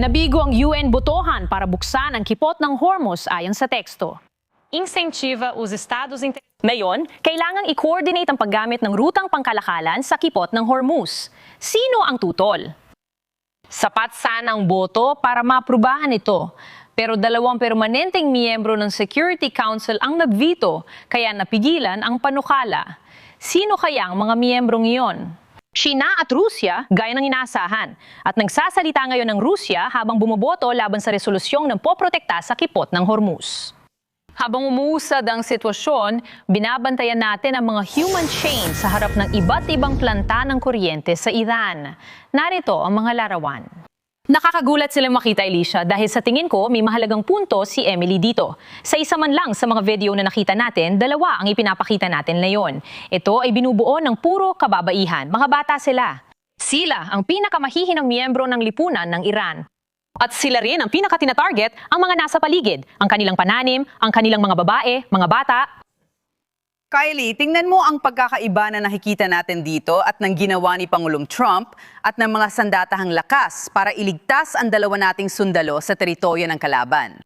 Nabigo ang UN botohan para buksan ang kipot ng Hormuz ayon sa teksto. Insentiva os Estados Ngayon, kailangang i-coordinate ang paggamit ng rutang pangkalakalan sa kipot ng Hormuz. Sino ang tutol? Sapat sana ang boto para maaprubahan ito. Pero 2 permanenteng miyembro ng Security Council ang nagveto, kaya napigilan ang panukala. Sino kaya ang mga miyembrong iyon? China at Rusya, gaya ng inaasahan. At nagsasalita ngayon ng Rusya habang bumoboto laban sa resolusyong ng poprotekta sa kipot ng Hormuz. Habang umuusad ang sitwasyon, binabantayan natin ang mga human chain sa harap ng iba't ibang planta ng kuryente sa Iran. Narito ang mga larawan. Nakakagulat silang makita, Alicia, dahil sa tingin ko may mahalagang punto si Emily dito. Sa isa man lang sa mga video na nakita natin, 2 ang ipinapakita natin ngayon. Ito ay binubuo ng puro kababaihan. Mga bata sila. Sila ang pinakamahihinang miyembro ng lipunan ng Iran. At sila rin ang pinakatinatarget ang mga nasa paligid, ang kanilang pananim, ang kanilang mga babae, mga bata. Kylie, tingnan mo ang pagkakaiba na nakikita natin dito at ng ginawa ni Pangulong Trump at ng mga sandatahang lakas para iligtas ang 2 nating sundalo sa teritoryo ng kalaban.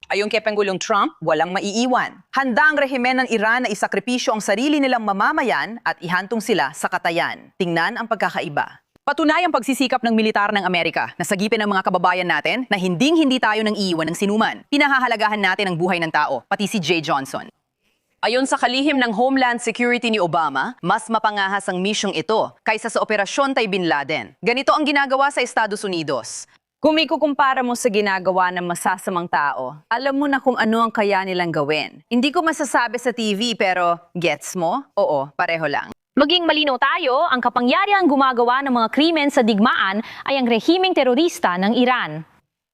Ayon kay Pangulong Trump, walang maiiwan. Handa ang rehimen ng Iran na isakripisyo ang sarili nilang mamamayan at ihantong sila sa katayan. Tingnan ang pagkakaiba. Patunay ang pagsisikap ng militar ng Amerika na sagipin ang mga kababayan natin na hindi tayo nang iiwan ng sinuman. Pinahahalagahan natin ang buhay ng tao, pati si Jay Johnson. Ayon sa kalihim ng Homeland Security ni Obama, mas mapangahas ang misyong ito kaysa sa Operasyon Tay Bin Laden. Ganito ang ginagawa sa Estados Unidos. Kung ikukumpara mo sa ginagawa ng masasamang tao, alam mo na kung ano ang kaya nilang gawin. Hindi ko masasabi sa TV pero gets mo? Oo, pareho lang. Maging malinaw tayo, ang kapangyarihang gumagawa ng mga krimen sa digmaan ay ang rehimeng terorista ng Iran.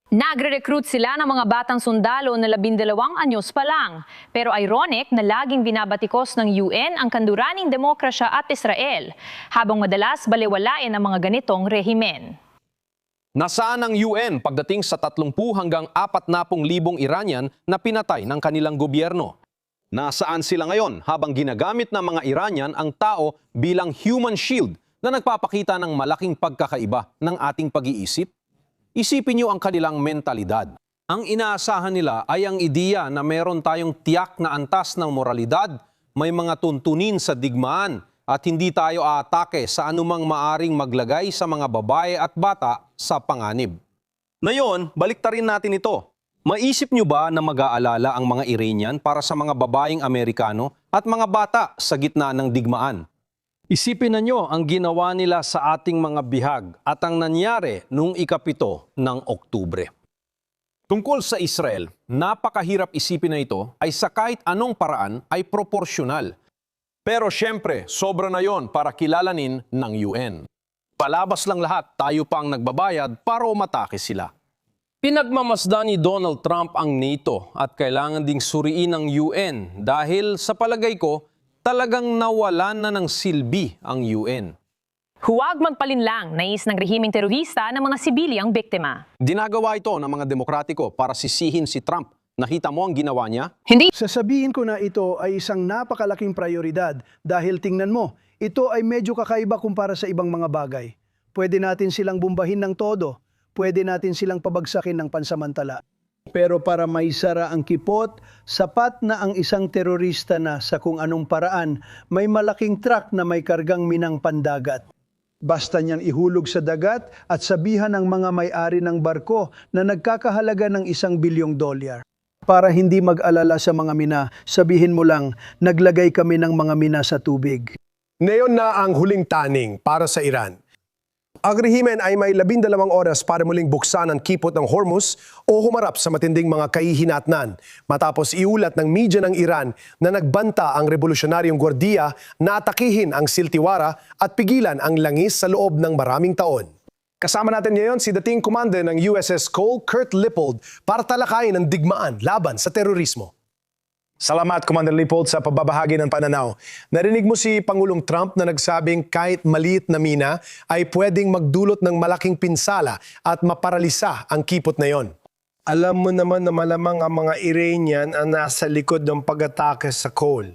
Nagre-recruit sila ng mga batang sundalo na 12 anyos pa lang. Pero ironic na laging binabatikos ng UN ang kanduraning demokrasya at Israel, habang madalas balewalain ang mga ganitong rehimen. Nasaan ang UN pagdating sa 30 hanggang 40,000 Iranian na pinatay ng kanilang gobyerno? Nasaan sila ngayon habang ginagamit ng mga Iranian ang tao bilang human shield na nagpapakita ng malaking pagkakaiba ng ating pag-iisip? Isipin niyo ang kanilang mentalidad. Ang inaasahan nila ay ang ideya na meron tayong tiyak na antas ng moralidad, may mga tuntunin sa digmaan at hindi tayo aatake sa anumang maaring maglagay sa mga babae at bata sa panganib. Ngayon, baliktarin natin ito. Maisip niyo ba na mag-aalala ang mga Iranian para sa mga babaeng Amerikano at mga bata sa gitna ng digmaan? Isipin ninyo ang ginawa nila sa ating mga bihag at ang nangyari noong 7 ng Oktubre. Tungkol sa Israel, napakahirap isipin na ito ay sa kahit anong paraan ay proporsyonal. Pero syempre, sobra na yon para kilalanin ng UN. Palabas lang lahat, tayo pa ang nagbabayad para umatake sila. Pinagmamasdan ni Donald Trump ang NATO at kailangan ding suriin ng UN dahil sa palagay ko, talagang nawalan na ng silbi ang UN. Huwag magpalinlang, nais ng rehimeng terorista ng mga sibilyang biktima. Dinagawa ito ng mga demokratiko para sisihin si Trump. Nakita mo ang ginawa niya? Hindi. Sasabihin ko na ito ay isang napakalaking prioridad dahil tingnan mo, ito ay medyo kakaiba kumpara sa ibang mga bagay. Pwede natin silang bumbahin ng todo, pwede natin silang pabagsakin ng pansamantala. Pero para maisara ang kipot, sapat na ang isang terorista na sa kung anong paraan may malaking truck na may kargang minang pandagat. Basta niyang ihulog sa dagat at sabihan ng mga may-ari ng barko na nagkakahalaga ng $1 bilyong. Para hindi mag-alala sa mga mina, sabihin mo lang, naglagay kami ng mga mina sa tubig. Ngayon na ang huling taning para sa Iran. Ang rehimen ay may 12 oras para muling buksan ang kipot ng Hormuz o humarap sa matinding mga kahihinatnan matapos iulat ng media ng Iran na nagbanta ang revolusyonaryong gwardiya na atakihin ang siltiwara at pigilan ang langis sa loob ng maraming taon. Kasama natin ngayon si dating commander ng USS Cole, Kurt Lippold, para talakayin ang digmaan laban sa terorismo. Salamat, Commander Lippold, sa pagbabahagi ng pananaw. Narinig mo si Pangulong Trump na nagsabing kahit maliit na mina ay pwedeng magdulot ng malaking pinsala at maparalisa ang kipot na yon. Alam mo naman na malamang ang mga Iranian ang nasa likod ng pag-atake sa Cole.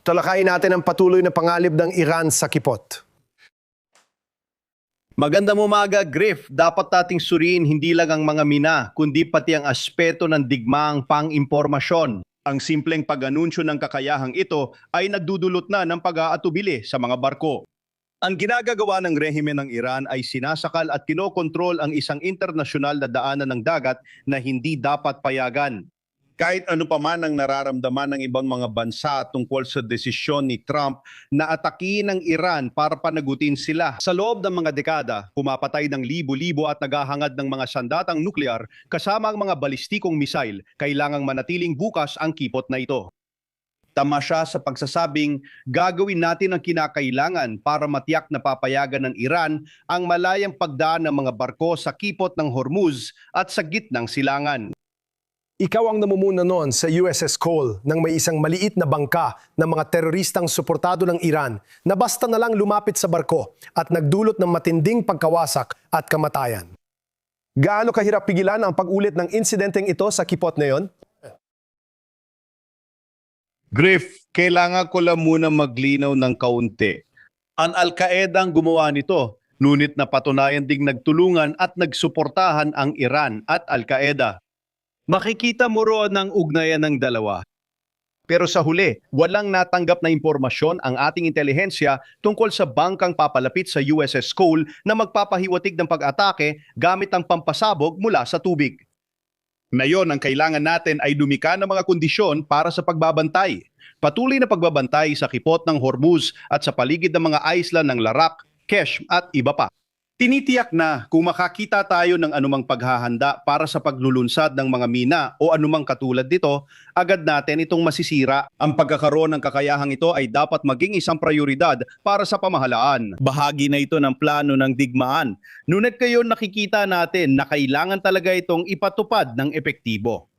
Talakayin natin ang patuloy na pangalib ng Iran sa kipot. Magandang umaga, Griff. Dapat nating suriin hindi lang ang mga mina, kundi pati ang aspeto ng digmaang pang-impormasyon. Ang simpleng pag-anunsyo ng kakayahang ito ay nagdudulot na ng pag-aatubili sa mga barko. Ang ginagagawa ng rehimen ng Iran ay sinasakal at kinokontrol ang isang internasyonal na daanan ng dagat na hindi dapat payagan. Kahit ano pa man ang nararamdaman ng ibang mga bansa tungkol sa desisyon ni Trump na atakihin ang Iran para panagutin sila. Sa loob ng mga dekada, pumapatay ng libo-libo at naghahangad ng mga sandatang nuklear kasama ang mga balistikong misail, kailangang manatiling bukas ang kipot na ito. Tama siya sa pagsasabing gagawin natin ang kinakailangan para matiyak na papayagan ng Iran ang malayang pagdaan ng mga barko sa kipot ng Hormuz at sa gitnang silangan. Ikaw ang namumuna noon sa USS Cole nang may isang maliit na bangka ng mga teroristang suportado ng Iran na basta na lang lumapit sa barko at nagdulot ng matinding pagkawasak at kamatayan. Gaano kahirap pigilan ang pag-ulit ng insidenteng ito sa kipot na yon? Griff, kailangan ko lang muna maglinaw ng kaunti. Ang Al-Qaeda ang gumawa nito, ngunit napatunayan ding nagtulungan at nagsuportahan ang Iran at Al-Qaeda. Makikita mo roon ang ugnayan ng dalawa. Pero sa huli, walang natanggap na impormasyon ang ating intelihensya tungkol sa bangkang papalapit sa USS Cole na magpapahiwatig ng pag-atake gamit ang pampasabog mula sa tubig. Ngayon, ang kailangan natin ay lumikha ng mga kondisyon para sa pagbabantay. Patuloy na pagbabantay sa kipot ng Hormuz at sa paligid ng mga isla ng Larak, Kesh at iba pa. Tinitiyak na kung makakita tayo ng anumang paghahanda para sa paglulunsad ng mga mina o anumang katulad nito, agad natin itong masisira. Ang pagkakaroon ng kakayahang ito ay dapat maging isang prioridad para sa pamahalaan. Bahagi na ito ng plano ng digmaan. Ngunit kayo nakikita natin na kailangan talaga itong ipatupad ng epektibo.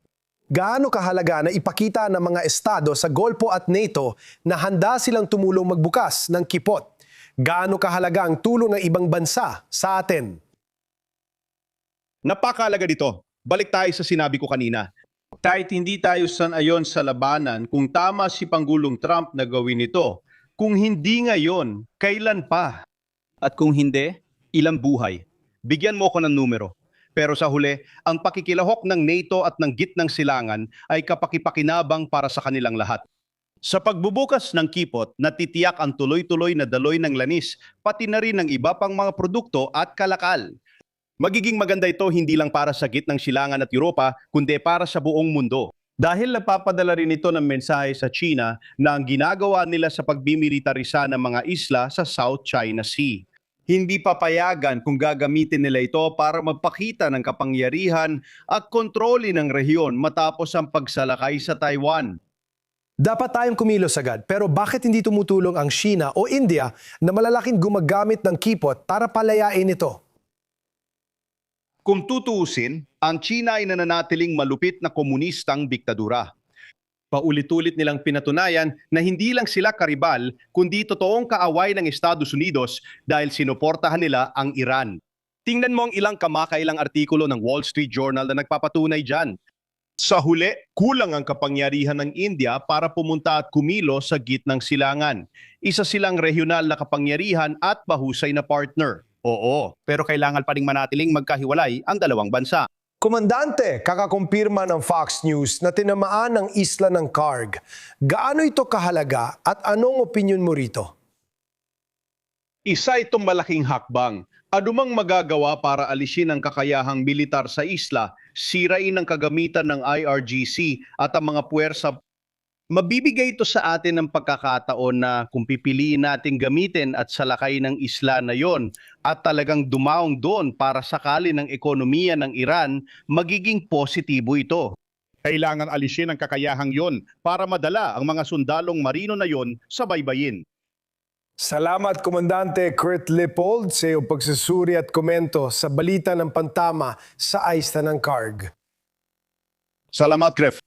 Gaano kahalaga na ipakita ng mga estado sa Golpo at NATO na handa silang tumulong magbukas ng kipot? Gaano kahalaga ang tulong ng ibang bansa sa atin? Napakahalaga dito. Balik tayo sa sinabi ko kanina. Kahit hindi tayo sanayon sa labanan kung tama si Pangulong Trump na gawin ito, kung hindi ngayon, kailan pa? At kung hindi, ilang buhay? Bigyan mo ko ng numero. Pero sa huli, ang pakikilahok ng NATO at ng gitnang silangan ay kapakipakinabang para sa kanilang lahat. Sa pagbubukas ng kipot, natitiyak ang tuloy-tuloy na daloy ng lanis, pati na rin ng iba pang mga produkto at kalakal. Magiging maganda ito hindi lang para sa gitnang silangan at Europa, kundi para sa buong mundo. Dahil napapadala rin ito ng mensahe sa China na ang ginagawa nila sa pagbimilitarisa ng mga isla sa South China Sea. Hindi papayagan kung gagamitin nila ito para magpakita ng kapangyarihan at kontrolin ng rehiyon matapos ang pagsalakay sa Taiwan. Dapat tayong kumilos agad, pero bakit hindi tumutulong ang China o India na malalaking gumagamit ng kipot para palayain ito? Kung tutuusin, ang China ay nananatiling malupit na komunistang diktadura. Paulit-ulit nilang pinatunayan na hindi lang sila karibal, kundi totoong kaaway ng Estados Unidos dahil sinuportahan nila ang Iran. Tingnan mo ang ilang kamakailang artikulo ng Wall Street Journal na nagpapatunay dyan. Sa huli, kulang ang kapangyarihan ng India para pumunta at kumilo sa gitnang silangan. Isa silang regional na kapangyarihan at mahusay na partner. Oo, pero kailangan pa ring manatiling magkahiwalay ang dalawang bansa. Komandante, kakakumpirma ng Fox News na tinamaan ang isla ng Karg. Gaano ito kahalaga at anong opinyon mo rito? Isa itong malaking hakbang. Anumang magagawa para alisin ang kakayahang militar sa isla, sirain ang kagamitan ng IRGC at ang mga puwersa. Mabibigay ito sa atin ng pagkakataon na kung pipiliin natin gamitin at salakay ng isla na yon at talagang dumaong doon para sakali ng ekonomiya ng Iran, magiging positibo ito. Kailangan alisin ang kakayahang yon para madala ang mga sundalong marino na yon sa baybayin. Salamat, Komandante Kurt Leopold, sa iyong pagsusuri at komento sa balita ng pantama sa isla ng Karg. Salamat, Griff.